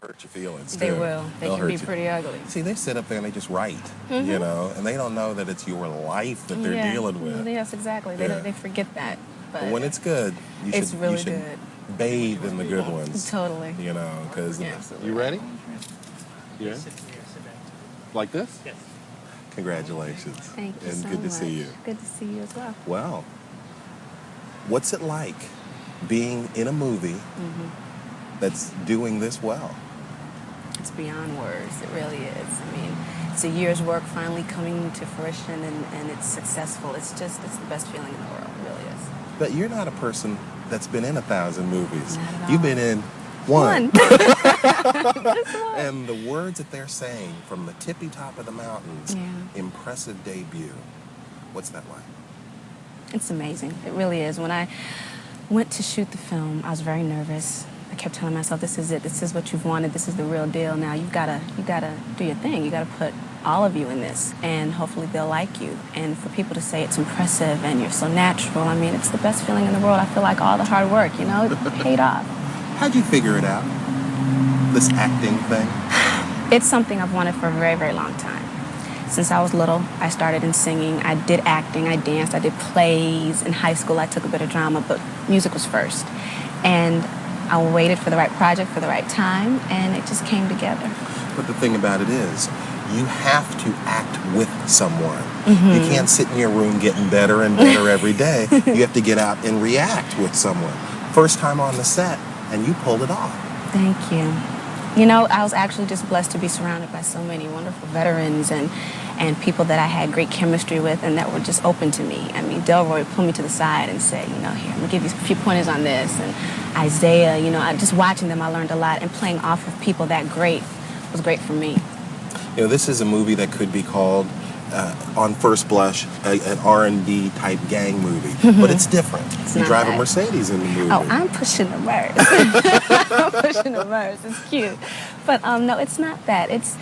hurt your feelings too. They will. They They'll can be hurt you. pretty ugly. See, they sit up there and they just write, you know, and they don't know that it's your life that they're Yeah. dealing with. Yes, exactly. Yeah. They forget that. But when it's good, it's really you should good. bathe in the good ones. Totally. You know, because Yeah. you ready? Yeah. Sit here, sit back. Like this? Yes. Congratulations. Thank you and so good to much. see you. Good to see you as well. Well, what's it like being in a movie that's doing this well? It's beyond words. It really is. I mean, it's a year's work finally coming to fruition, and it's successful. It's the best feeling in the world. It really is. But you're not a person that's been in 1,000 movies. Not at You've all. been in one. Just one. And the words that they're saying from the tippy top of the mountains, Yeah. impressive debut. What's that like? It's amazing. It really is. When I went to shoot the film, I was very nervous. I kept telling myself, this is it. This is what you've wanted. This is the real deal. Now you gotta do your thing. You gotta put all of you in this, and hopefully they'll like you. And for people to say it's impressive and you're so natural, I mean, it's the best feeling in the world. I feel like all the hard work, it paid off. How'd you figure it out? This acting thing? It's something I've wanted for a very, very long time. Since I was little, I started in singing. I did acting, I danced, I did plays. In high school, I took a bit of drama, but music was first. And I waited for the right project, for the right time, and it just came together. But the thing about it is, you have to act with someone. You can't sit in your room getting better and better every day. You have to get out and react with someone. First time on the set, and you pulled it off. Thank you. I was actually just blessed to be surrounded by so many wonderful veterans and people that I had great chemistry with and that were just open to me. I mean, Delroy pulled me to the side and said, here, I'm going to give you a few pointers on this. And Isaiah, just watching them, I learned a lot. And playing off of people that great was great for me. This is a movie that could be called, on first blush, an R&B type gang movie. But it's different. You drive a Mercedes in the movie. Oh, I'm pushing the Merc. I'm pushing the Merc. It's cute. But no, it's not that. It's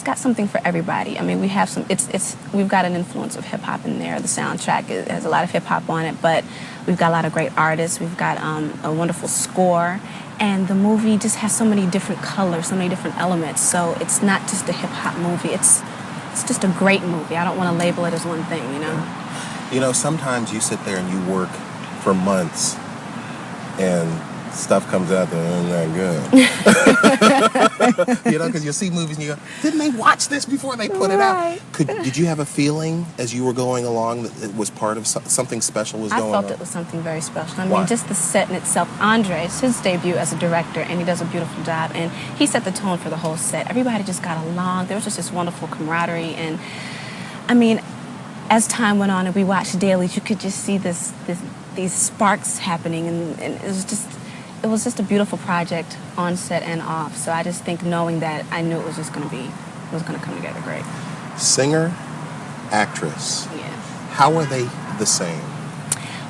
got something for everybody. I mean, we have we've got an influence of hip hop in there. The soundtrack has a lot of hip hop on it, but we've got a lot of great artists. We've got a wonderful score. And the movie just has so many different colors, so many different elements. So it's not just a hip hop movie. It's just a great movie. I don't want to label it as one thing, Sometimes you sit there and you work for months and stuff comes out that isn't that good. Because you'll see movies and you go, didn't they watch this before they put it out? Did you have a feeling as you were going along that it was part of something special was going on? I felt it was something very special. I Why? mean, just the set in itself. Andre, it's his debut as a director, and he does a beautiful job. And he set the tone for the whole set. Everybody just got along. There was just this wonderful camaraderie. And, I mean, as time went on and we watched dailies, you could just see these sparks happening. And it was just a beautiful project on set and off. So I just think knowing that, I knew it was going to come together great. Singer, actress. Yeah. How are they the same?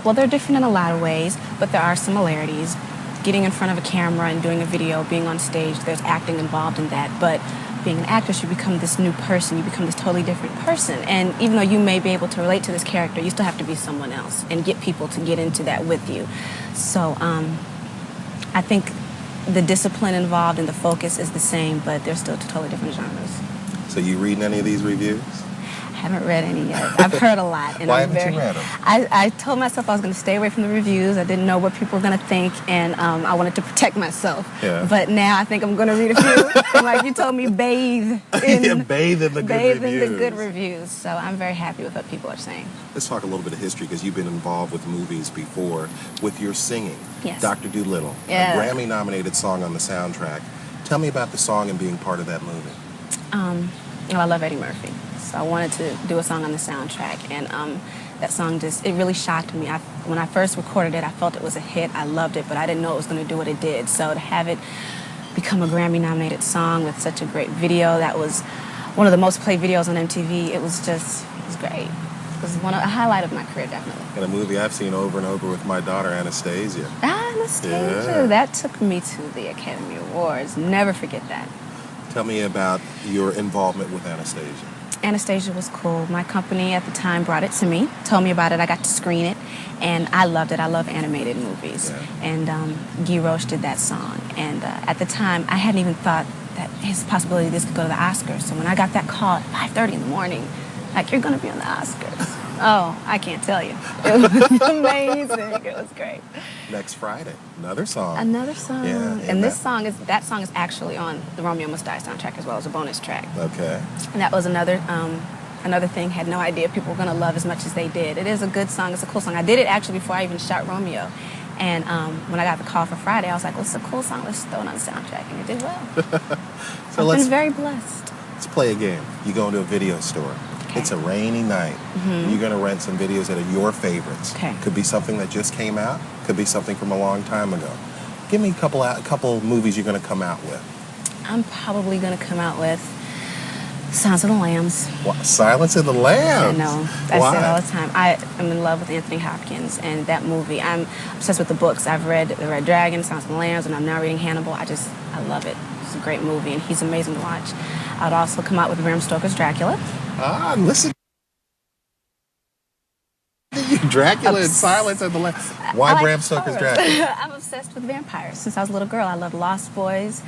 Well, they're different in a lot of ways, but there are similarities. Getting in front of a camera and doing a video, being on stage, there's acting involved in that. But being an actress, you become this new person. You become this totally different person. And even though you may be able to relate to this character, you still have to be someone else and get people to get into that with you. So I think the discipline involved and the focus is the same, but they're still totally different genres. So you reading any of these reviews? I haven't read any yet. I've heard a lot. And Why haven't you read them? I told myself I was going to stay away from the reviews. I didn't know what people were going to think, and I wanted to protect myself. Yeah. But now I think I'm going to read a few. And like you told me, bathe in bathe in the good reviews. So I'm very happy with what people are saying. Let's talk a little bit of history, because you've been involved with movies before with your singing. Yes. Dr. Dolittle, Yeah. a Grammy-nominated song on the soundtrack. Tell me about the song and being part of that movie. I love Eddie Murphy, so I wanted to do a song on the soundtrack, and that song it really shocked me. When I first recorded it, I felt it was a hit. I loved it, but I didn't know it was going to do what it did. So to have it become a Grammy-nominated song with such a great video, that was one of the most played videos on MTV. It was great. It was a highlight of my career, definitely. And a movie I've seen over and over with my daughter, Anastasia. Anastasia. Yeah. That took me to the Academy Awards. Never forget that. Tell me about your involvement with Anastasia. Anastasia was cool. My company at the time brought it to me, told me about it. I got to screen it, and I loved it. I love animated movies. Yeah. And Guy Roche did that song. And at the time, I hadn't even thought that his possibility this could go to the Oscars. So when I got that call at 5:30 in the morning, like, you're going to be on the Oscars. Oh, I can't tell you. It was amazing. It was great. Next Friday, another song. Another song. Yeah, and that song is actually on the Romeo Must Die soundtrack as well as a bonus track. Okay. And that was another thing. Had no idea people were going to love as much as they did. It is a good song. It's a cool song. I did it actually before I even shot Romeo. And when I got the call for Friday, I was like, well, it's a cool song. Let's throw it on the soundtrack. And it did well. So I've been very blessed. Let's play a game. You go into a video store. Okay. It's a rainy night. Mm-hmm. You're going to rent some videos that are your favorites. Okay. Could be something that just came out. Could be something from a long time ago. Give me a couple movies you're going to come out with. I'm probably going to come out with Silence of the Lambs. What? Silence of the Lambs? I know. I Why? say it all the time. I am in love with Anthony Hopkins and that movie. I'm obsessed with the books. I've read The Red Dragon, Silence of the Lambs, and I'm now reading Hannibal. I love it. It's a great movie, and he's amazing to watch. I'd also come out with Bram Stoker's Dracula. Listen. Dracula and Silence of the Lambs. Why Bram Stoker's Dracula? I'm obsessed with vampires. Since I was a little girl, I loved Lost Boys.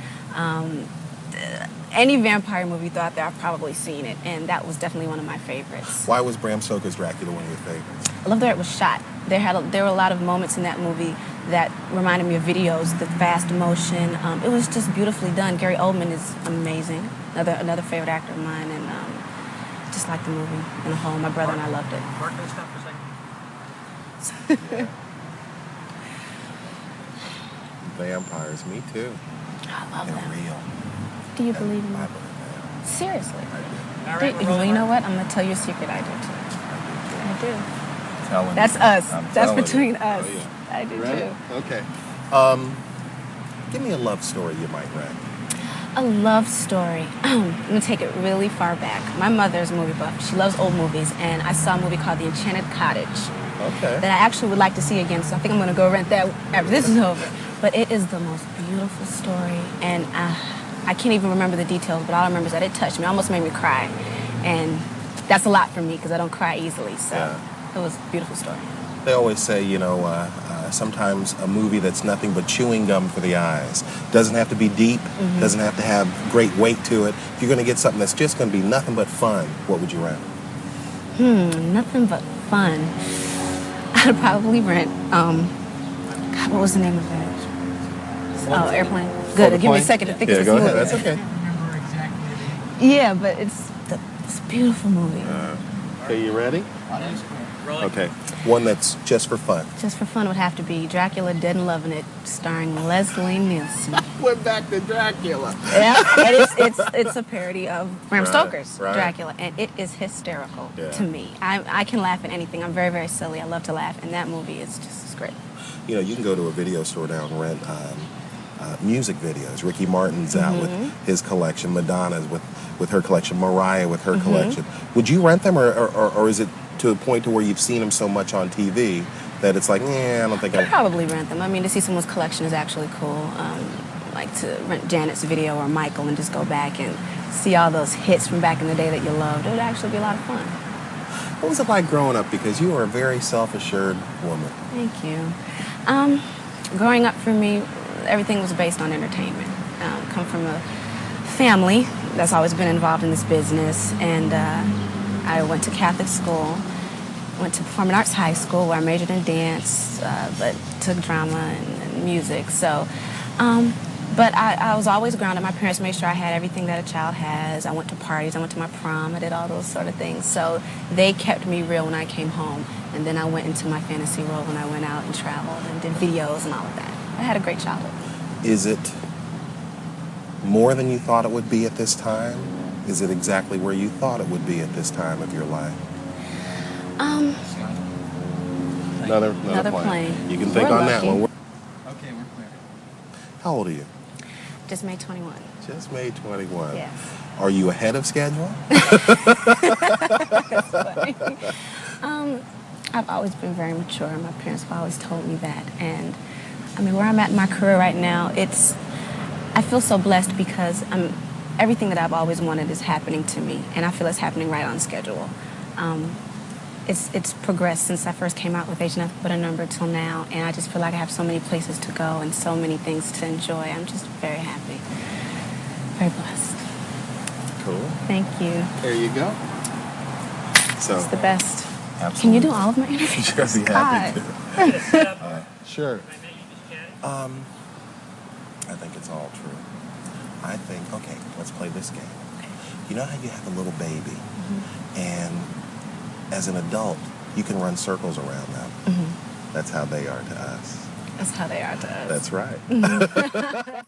Any vampire movie you throw out there, I've probably seen it, and that was definitely one of my favorites. Why was Bram Stoker's Dracula one of your favorites? I love the way it was shot. There were a lot of moments in that movie that reminded me of videos, the fast motion. It was just beautifully done. Gary Oldman is amazing, another favorite actor of mine, and just like the movie in a whole. My brother and I loved it. Mark, can I stop for a second? Vampires, me too. I love They're them. real. Do you believe in I that? believe that. Seriously? All right, Well, you know what? I'm going to tell you a secret. I do too. I do. Telling That's you. us. I'm That's telling between you. us. Oh, yeah. I do Ready? too. Okay. Give me a love story you might rent. A love story. I'm going to take it really far back. My mother's a movie buff. She loves old movies, and I saw a movie called The Enchanted Cottage Okay. that I actually would like to see again, so I think I'm going to go rent that after this is over. But it is the most beautiful story, and I can't even remember the details, but all I remember is that it touched me, almost made me cry. And that's a lot for me because I don't cry easily, so It was a beautiful story. They always say, sometimes a movie that's nothing but chewing gum for the eyes. Doesn't have to be deep, doesn't have to have great weight to it. If you're going to get something that's just going to be nothing but fun, what would you rent? Nothing but fun. I'd probably rent, God, what was the name of that? Oh, Airplane. Good, give me a second to think of this go movie. ahead. That's okay. I can't remember exactly. Yeah, but it's a beautiful movie. Okay, you ready? Audience score. Rolling. Okay. One that's just for fun. Just for fun, it would have to be Dracula Dead and Loving It, starring Leslie Nielsen. We're back to Dracula. Yeah, and it's a parody of Bram Right, Stoker's right. Dracula, and it is hysterical Yeah. to me. I can laugh at anything. I'm very, very silly. I love to laugh, and that movie is just great. You can go to a video store now and rent music videos. Ricky Martin's out with his collection. Madonna's with her collection. Mariah with her collection. Would you rent them, or is it to a point to where you've seen them so much on TV that it's like, I don't think I'd probably rent them. I mean, to see someone's collection is actually cool. Like to rent Janet's video or Michael and just go back and see all those hits from back in the day that you loved. It would actually be a lot of fun. What was it like growing up? Because you were a very self-assured woman. Thank you. Growing up for me, everything was based on entertainment. Come from a family that's always been involved in this business, and I went to Catholic school, went to Performing Arts High School where I majored in dance, but took drama and music. So, but I was always grounded. My parents made sure I had everything that a child has. I went to parties, I went to my prom, I did all those sort of things. So they kept me real when I came home. And then I went into my fantasy world when I went out and traveled and did videos and all of that. I had a great childhood. Is it more than you thought it would be at this time? Is it exactly where you thought it would be at this time of your life? Another plane. You can think We're on that lucky. one. Okay, we're clear. How old are you? Just made 21. Just made 21. Yes. Are you ahead of schedule? I've always been very mature. My parents have always told me that. And I mean, where I'm at in my career right now, I feel so blessed because everything that I've always wanted is happening to me, and I feel it's happening right on schedule. It's progressed since I first came out with Age Nothing But a Number till now, and I just feel like I have so many places to go and so many things to enjoy. I'm just very happy, very blessed. Cool. Thank you. There you go. So, It's the best. absolutely. Can you do all of my interviews? Sure, I'd be happy God. to. Sure. I think it's all true. I think, okay, let's play this game. You know how you have a little baby, and as an adult, you can run circles around them. That's how they are to us. That's how they are to us. That's right.